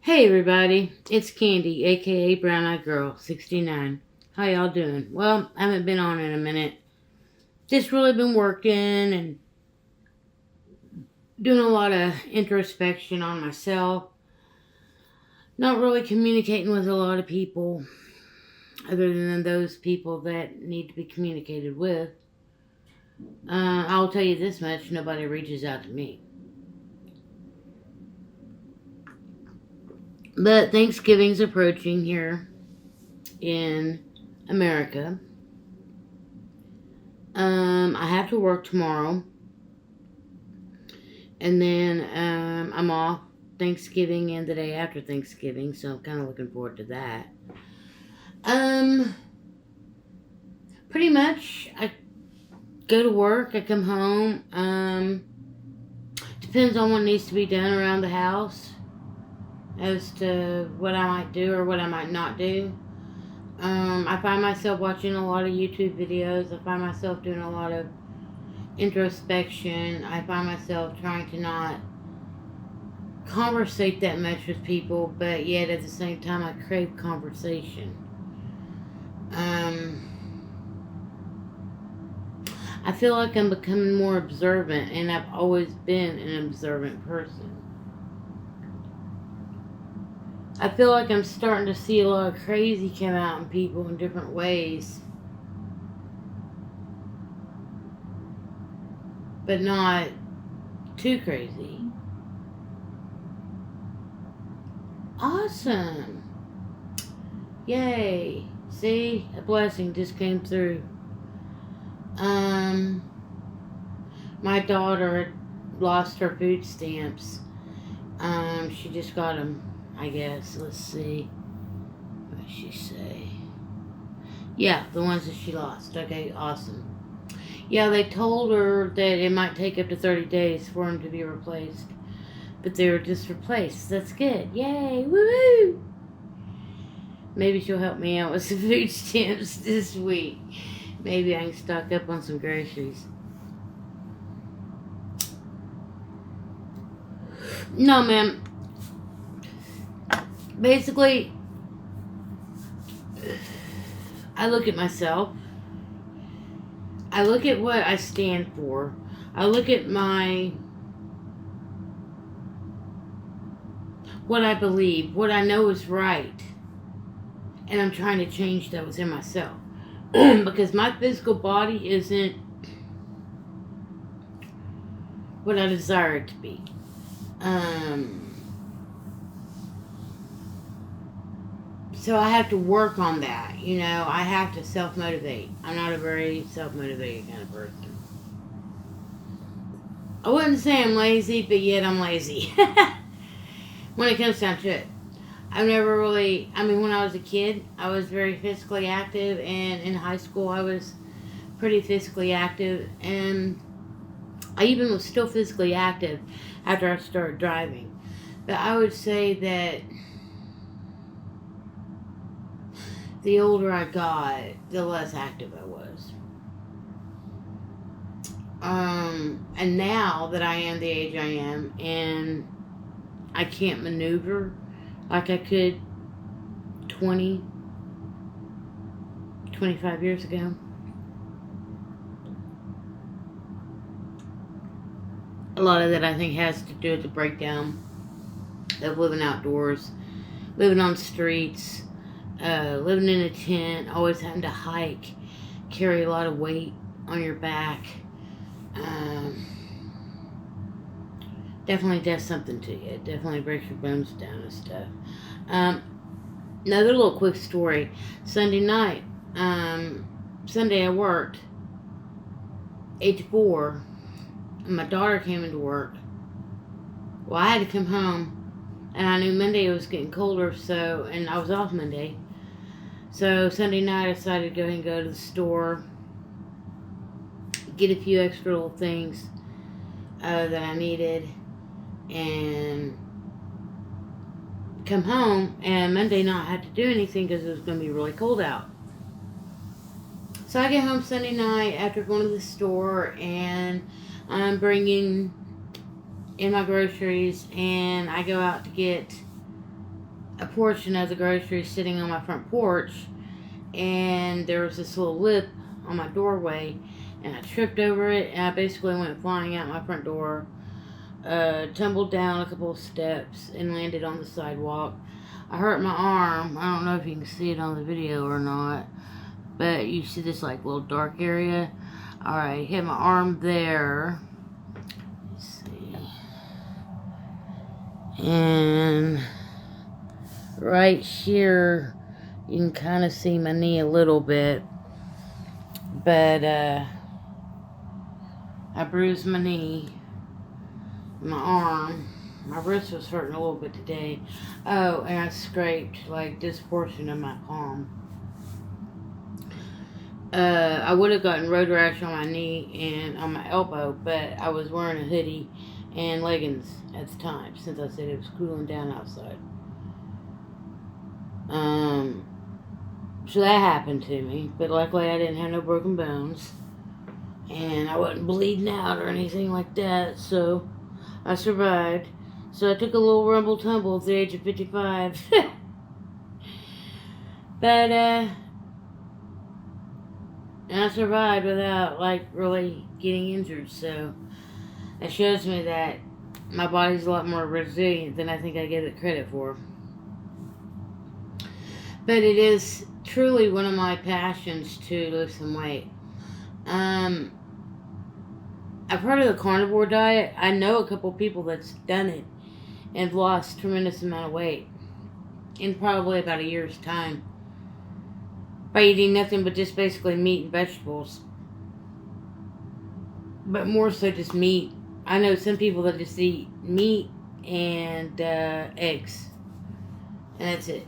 Hey everybody, it's Candy, aka Brown Eyed Girl 69. How y'all doing? Well, I haven't been on in a minute. Just really been working and doing a lot of introspection on myself. Not really communicating with a lot of people, other than those people that need to be communicated with. I'll tell you this much, nobody reaches out to me. But Thanksgiving's approaching here in America. I have to work tomorrow. And then I'm off Thanksgiving and the day after Thanksgiving, so I'm kind of looking forward to that. Pretty much, I go to work, I come home. Depends on what needs to be done around the house as to what I might do or what I might not do. I find myself watching a lot of YouTube videos. I find myself doing a lot of introspection. I find myself trying to not conversate that much with people, but yet at the same time I crave conversation. I feel like I'm becoming more observant, and I've always been an observant person. I feel like I'm starting to see a lot of crazy come out in people in different ways, but not too crazy. Awesome. Yay. See, a blessing just came through. My daughter lost her food stamps. She just got them, I guess. Let's see. What did she say? Yeah, the ones that she lost. Okay, awesome. Yeah, they told her that it might take up to 30 days for them to be replaced. But they were just replaced. That's good. Yay! Woo-hoo! Maybe she'll help me out with some food stamps this week. Maybe I can stock up on some groceries. No, ma'am. Basically, I look at myself. I look at what I stand for. I look at what I believe, what I know is right. And I'm trying to change that within myself. Because my physical body isn't what I desire it to be. So I have to work on that. I have to self-motivate. I'm not a very self-motivated kind of person. I wouldn't say I'm lazy, but yet I'm lazy. When it comes down to it. I've never really, when I was a kid, I was very physically active, and in high school I was pretty physically active, and I even was still physically active after I started driving. But I would say that the older I got, the less active I was. And now that I am the age I am, and I can't maneuver like I could 20, 25 years ago. A lot of that I think has to do with the breakdown of living outdoors, living on streets, living in a tent, always having to hike, carry a lot of weight on your back. Definitely does something to you. It definitely breaks your bones down and stuff. Another little quick story. Sunday night, Sunday I worked 8 to 4, and my daughter came into work. Well, I had to come home, and I knew Monday was getting colder, and I was off Monday. So Sunday night I decided to go ahead and go to the store, get a few extra little things that I needed, and come home, and Monday not have to do anything because it was going to be really cold out. So I get home Sunday night after going to the store, and I'm bringing in my groceries, and I go out to get a portion of the groceries sitting on my front porch, and there was this little lip on my doorway, and I tripped over it, and I basically went flying out my front door, tumbled down a couple of steps, and landed on the sidewalk. I hurt my arm. I don't know if you can see it on the video or not, but you see this like little dark area. Alright, hit my arm there. Let's see. And right here, you can kind of see my knee a little bit. But, I bruised my knee, my arm. My wrist was hurting a little bit today. Oh, and I scraped, like, this portion of my palm. I would have gotten road rash on my knee and on my elbow, but I was wearing a hoodie and leggings at the time, since I said it was cooling down outside. So that happened to me, but luckily I didn't have no broken bones, and I wasn't bleeding out or anything like that, so I survived. So I took a little rumble tumble at the age of 55. But, and I survived without, like, really getting injured, so that shows me that my body's a lot more resilient than I think I give it credit for. But it is truly one of my passions to lose some weight. I've heard of the carnivore diet. I know a couple people that's done it and lost a tremendous amount of weight in probably about a year's time by eating nothing but just basically meat and vegetables. But more so just meat. I know some people that just eat meat and eggs. And that's it.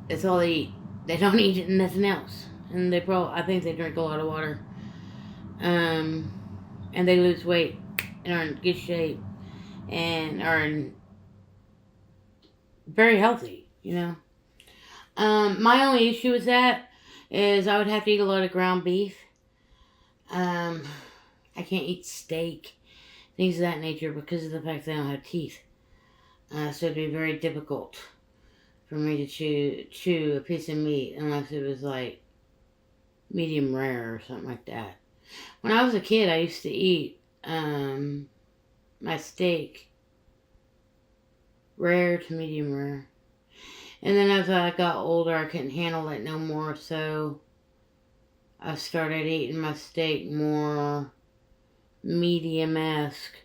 That's all they eat. They don't eat nothing else. And I think they drink a lot of water. And they lose weight and are in good shape and are very healthy, you know. My only issue with that is I would have to eat a lot of ground beef. I can't eat steak, things of that nature, because of the fact that I don't have teeth. So it'd be very difficult for me to chew a piece of meat unless it was like medium rare or something like that. When I was a kid, I used to eat my steak rare to medium rare. And then as I got older, I couldn't handle it no more, so I started eating my steak more medium-esque,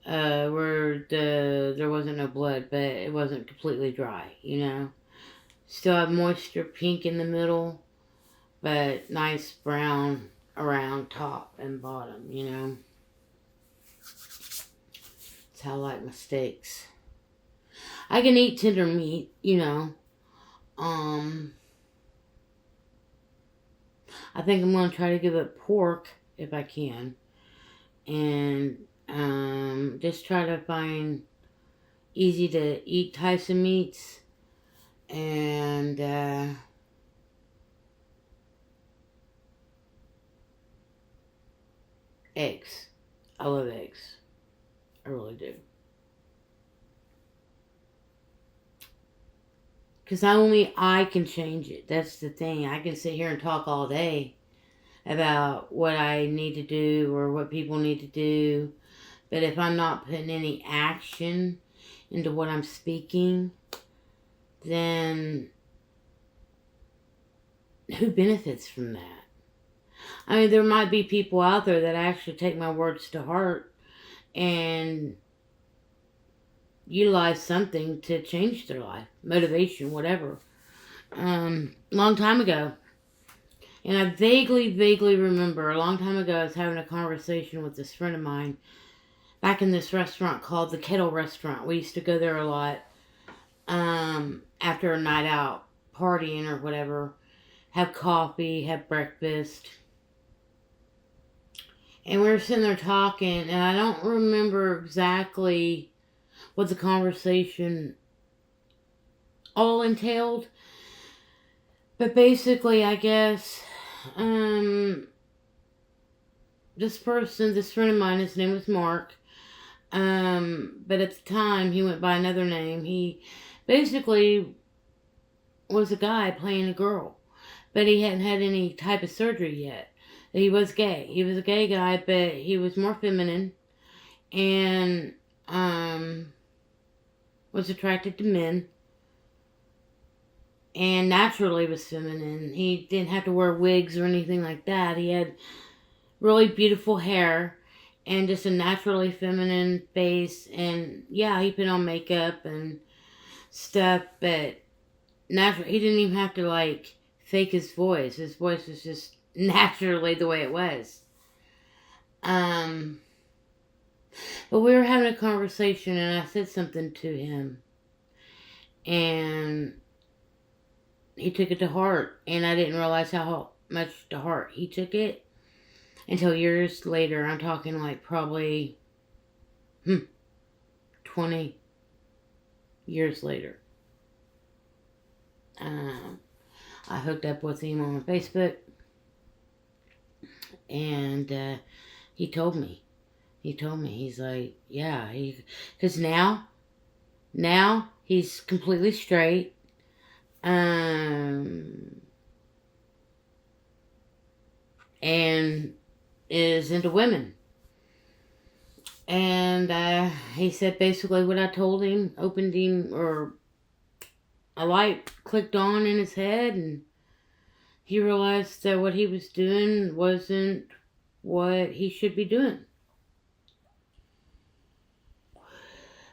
where there wasn't no blood, but it wasn't completely dry, you know. Still have moisture, pink in the middle, but nice brown around top and bottom, you know. That's how I like my steaks. I can eat tender meat, you know. I think I'm going to try to give up pork if I can. And just try to find easy to eat types of meats. And eggs. I love eggs. I really do. Because only I can change it. That's the thing. I can sit here and talk all day about what I need to do or what people need to do. But if I'm not putting any action into what I'm speaking, then who benefits from that? I mean, there might be people out there that actually take my words to heart and utilize something to change their life, motivation, whatever. Long time ago, and I vaguely remember a long time ago I was having a conversation with this friend of mine back in this restaurant called the Kettle Restaurant. We used to go there a lot after a night out, partying or whatever, have coffee, have breakfast. And we were sitting there talking, and I don't remember exactly what the conversation all entailed. But basically, I guess, this friend of mine, his name was Mark. But at the time, he went by another name. He basically was a guy playing a girl. But he hadn't had any type of surgery yet. He was gay. He was a gay guy, but he was more feminine and was attracted to men and naturally was feminine. He didn't have to wear wigs or anything like that. He had really beautiful hair and just a naturally feminine face. And yeah, he put on makeup and stuff, but naturally, he didn't even have to like fake his voice. His voice was just naturally the way it was. But we were having a conversation and I said something to him and he took it to heart, and I didn't realize how much to heart he took it until years later. I'm talking like probably 20 years later. I hooked up with him on Facebook, and he told me. He's like, yeah, because now he's completely straight. And is into women. And he said basically what I told him opened him, or a light clicked on in his head, and he realized that what he was doing wasn't what he should be doing.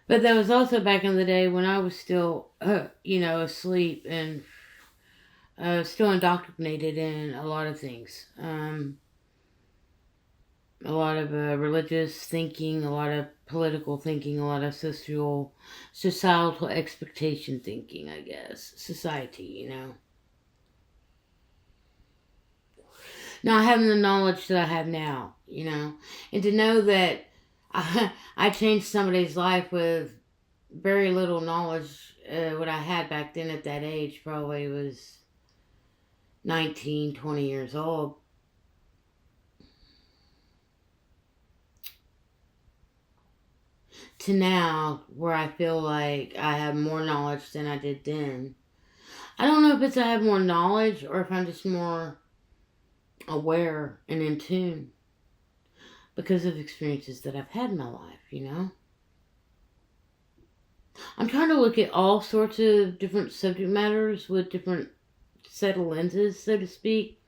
But that was also back in the day when I was still, asleep and still indoctrinated in a lot of things. A lot of religious thinking, a lot of political thinking, a lot of societal expectation thinking, I guess. Society, Not having the knowledge that I have now, And to know that I changed somebody's life with very little knowledge. What I had back then at that age probably was 19, 20 years old. To now, where I feel like I have more knowledge than I did then. I don't know if it's I have more knowledge or if I'm just more aware and in tune because of experiences that I've had in my life, I'm trying to look at all sorts of different subject matters with different set of lenses, so to speak,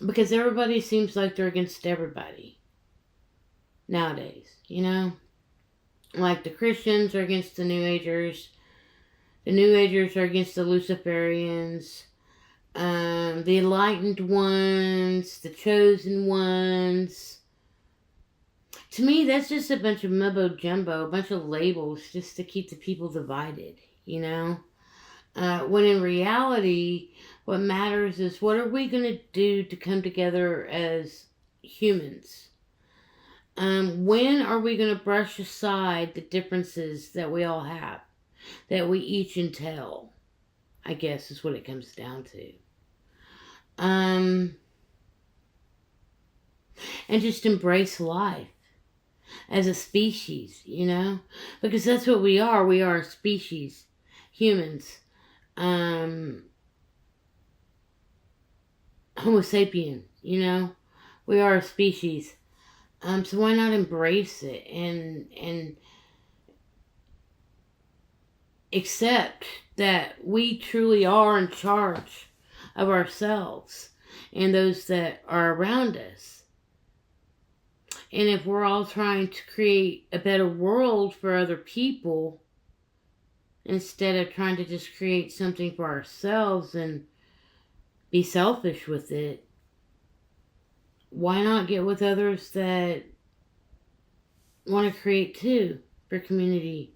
because everybody seems like they're against everybody nowadays, Like the Christians are against the New Agers. The New Agers are against the Luciferians. The enlightened ones, the chosen ones. To me, that's just a bunch of mumbo jumbo, a bunch of labels just to keep the people divided, When in reality, what matters is what are we going to do to come together as humans? When are we going to brush aside the differences that we all have, that we each entail? I guess is what it comes down to. And just embrace life as a species, because that's what we are. We are a species, humans. Homo sapien, we are a species. So why not embrace it and accept that we truly are in charge of ourselves and those that are around us. And if we're all trying to create a better world for other people, instead of trying to just create something for ourselves and be selfish with it, why not get with others that want to create too for community,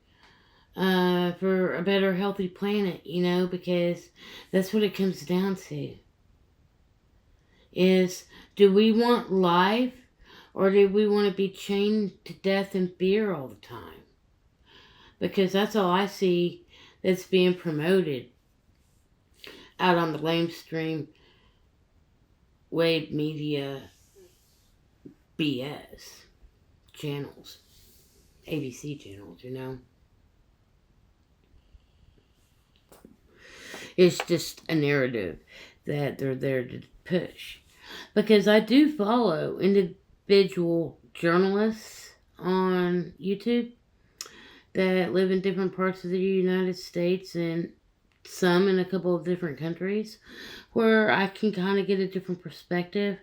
for a better healthy planet, because that's what it comes down to. Is, do we want life or do we want to be chained to death and fear all the time? Because that's all I see that's being promoted out on the lamestream wave media BS channels, ABC channels, It's just a narrative that they're there to push. Because I do follow individual journalists on YouTube that live in different parts of the United States and some in a couple of different countries, where I can kind of get a different perspective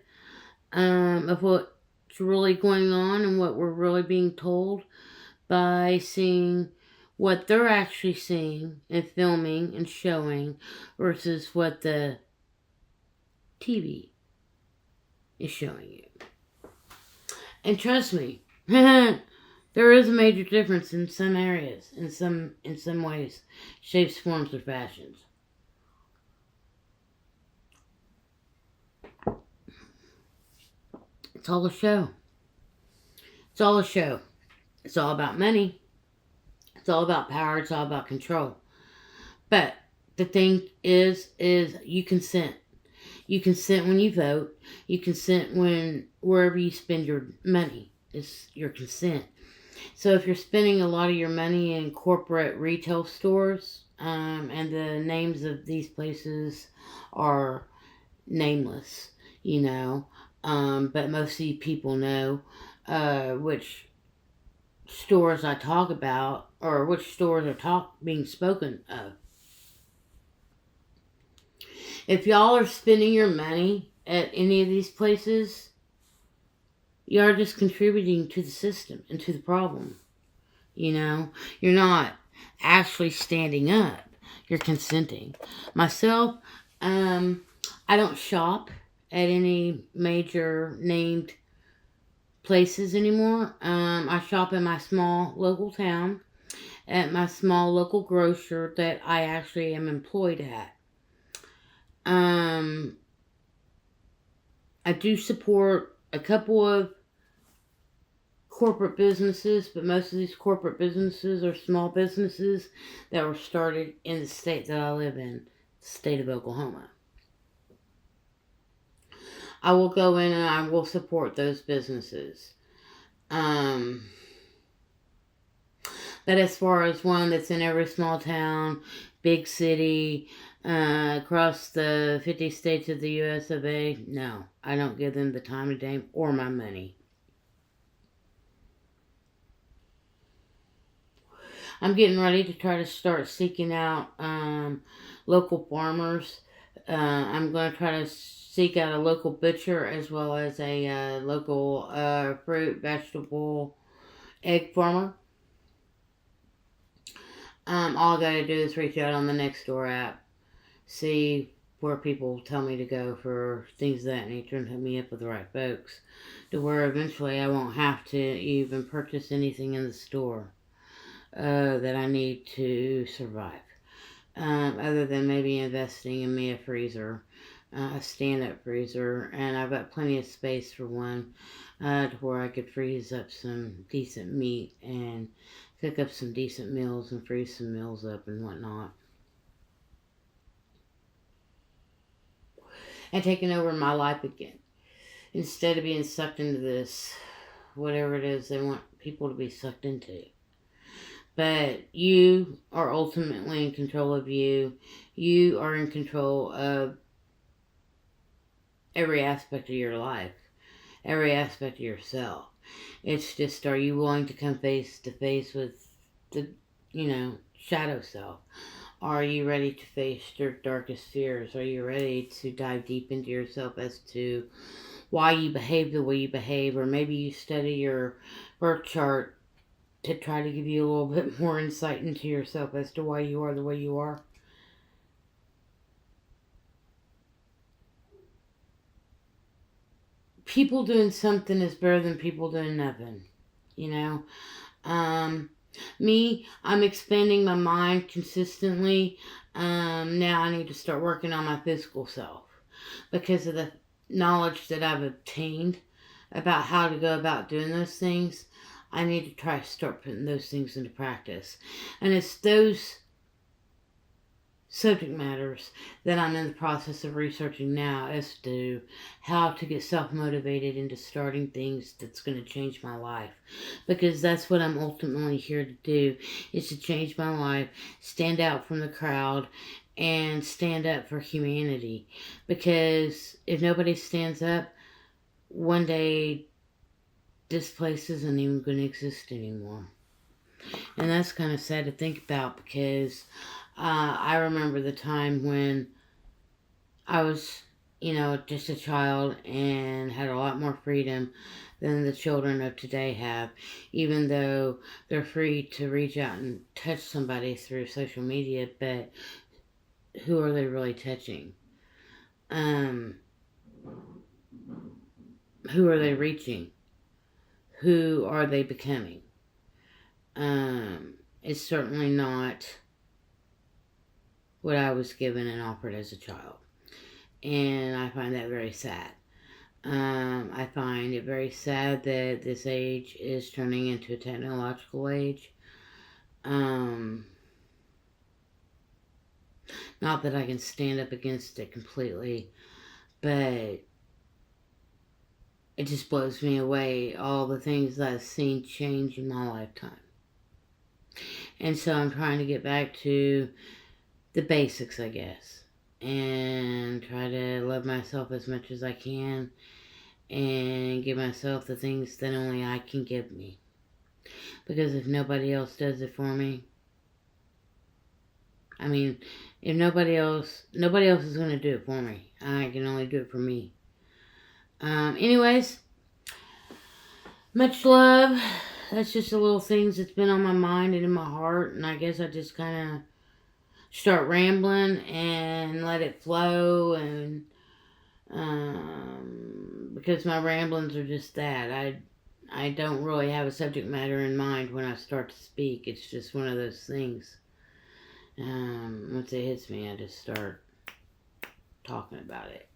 of what's really going on and what we're really being told by seeing what they're actually seeing and filming and showing versus what the TV is showing you. And trust me, there is a major difference in some areas, in some ways, shapes, forms, or fashions. It's all a show. It's all a show. It's all about money. It's all about power. It's all about control. But the thing is you consent. You consent when you vote. You consent wherever you spend your money. It's your consent. So if you're spending a lot of your money in corporate retail stores, and the names of these places are nameless, but most of you people know which stores I talk about, or which stores are being spoken of. If y'all are spending your money at any of these places, you are just contributing to the system and to the problem. You're not actually standing up. You're consenting. Myself, I don't shop at any major named places anymore. I shop in my small local town, at my small local grocer that I actually am employed at. I do support a couple of corporate businesses, but most of these corporate businesses are small businesses that were started in the state that I live in, the state of Oklahoma. I will go in and I will support those businesses. But as far as one that's in every small town, big city, across the 50 states of the US of A, no, I don't give them the time of day or my money. I'm getting ready to try to start seeking out local farmers. I'm going to try to seek out a local butcher as well as a local fruit, vegetable, egg farmer. All I got to do is reach out on the Nextdoor app, see where people tell me to go for things of that nature, and hook me up with the right folks, to where eventually I won't have to even purchase anything in the store that I need to survive, other than maybe investing in me a freezer, a stand-up freezer, and I've got plenty of space for one, to where I could freeze up some decent meat and cook up some decent meals and freeze some meals up and whatnot. And taking over my life again, instead of being sucked into this, whatever it is they want people to be sucked into. But you are ultimately in control of you. You are in control of every aspect of your life, every aspect of yourself. It's just, are you willing to come face to face with the, shadow self? Are you ready to face your darkest fears? Are you ready to dive deep into yourself as to why you behave the way you behave? Or maybe you study your birth chart to try to give you a little bit more insight into yourself as to why you are the way you are. People doing something is better than people doing nothing. Me, I'm expanding my mind consistently. Now I need to start working on my physical self because of the knowledge that I've obtained about how to go about doing those things. I need to try to start putting those things into practice. And it's those subject matters that I'm in the process of researching now as to how to get self-motivated into starting things that's going to change my life. Because that's what I'm ultimately here to do, is to change my life, stand out from the crowd, and stand up for humanity. Because if nobody stands up, one day this place isn't even going to exist anymore. And that's kind of sad to think about, because I remember the time when I was, just a child and had a lot more freedom than the children of today have, even though they're free to reach out and touch somebody through social media. But who are they really touching? Who are they reaching? Who are they becoming? It's certainly not what I was given and offered as a child. And I find that very sad. I find it very sad that this age is turning into a technological age. Not that I can stand up against it completely, but it just blows me away, all the things that I've seen change in my lifetime. And so I'm trying to get back to the basics, I guess, and try to love myself as much as I can and give myself the things that only I can give me. Because if nobody else does it for me, if nobody else is going to do it for me. I can only do it for me. Anyways, much love. That's just the little things that's been on my mind and in my heart. And I guess I just kind of start rambling and let it flow. And because my ramblings are just that. I don't really have a subject matter in mind when I start to speak. It's just one of those things. Once it hits me, I just start talking about it.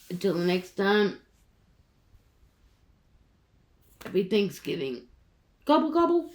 Until the next time, happy Thanksgiving. Gobble, gobble.